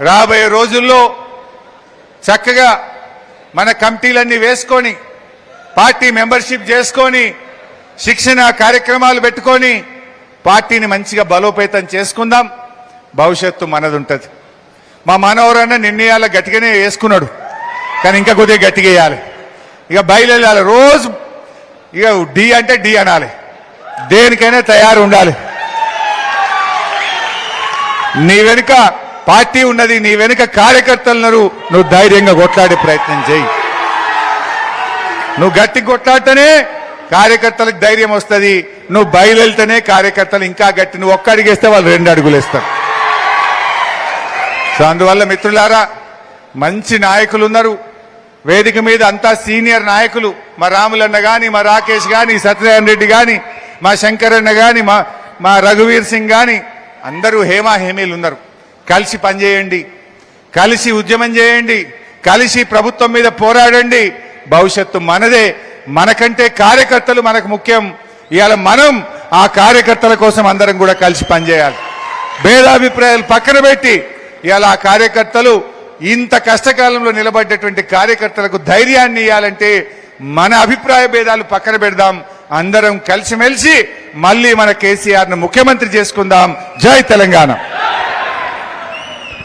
రాబోయే రోజుల్లో చక్కగా మన కమిటీలన్నీ వేసుకొని పార్టీ మెంబర్షిప్ చేసుకొని శిక్షణ కార్యక్రమాలు పెట్టుకొని పార్టీని మంచిగా బలోపేతం చేసుకుందాం. భవిష్యత్తు మనది ఉంటుంది. మా మనవరన్న నిర్ణయాలు గట్టిగానే వేసుకున్నాడు, కానీ ఇంకా కొద్దిగా గట్టిగా వేయాలి. ఇక బయలుదేరాలి. రోజు ఇక డి అంటే డి అనాలి. దేనికైనా తయారు ఉండాలి. నీ వెనుక పార్టీ ఉన్నది, నీ వెనుక కార్యకర్తలను నువ్వు ధైర్యంగా కొట్లాడే ప్రయత్నం చేయి. నువ్వు గట్టి కొట్లాడితేనే కార్యకర్తలకు ధైర్యం వస్తుంది. నువ్వు బయలుదేరితేనే కార్యకర్తలు ఇంకా గట్టి. నువ్వు ఒక్క అడుగేస్తే వాళ్ళు 2 అడుగులు వేస్తారు. సో అందువల్ల మిత్రులారా, మంచి నాయకులు ఉన్నారు వేదిక మీద, అంతా సీనియర్ నాయకులు. మా రాములన్న గాని, మా రాకేష్ గాని, సత్యనారాయణ రెడ్డి గాని, మా శంకరన్న గాని, మా రఘువీర్ సింగ్ గాని, అందరూ హేమీలు ఉన్నారు. కలిసి పనిచేయండి, కలిసి ఉద్యమం చేయండి, కలిసి ప్రభుత్వం మీద పోరాడండి. భవిష్యత్తు మనదే. మనకంటే కార్యకర్తలు మనకు ముఖ్యం. ఇవాళ మనం ఆ కార్యకర్తల కోసం అందరం కూడా కలిసి పనిచేయాలి. భేదాభిప్రాయాలు పక్కన పెట్టి ఇవాళ ఆ కార్యకర్తలు, ఇంత కష్టకాలంలో నిలబడ్డటువంటి కార్యకర్తలకు ధైర్యాన్ని ఇవ్వాలంటే మన అభిప్రాయ భేదాలు పక్కన పెడదాం. అందరం కలిసిమెలిసి మళ్ళీ మన కేసీఆర్ను ముఖ్యమంత్రి చేసుకుందాం. జై తెలంగాణ.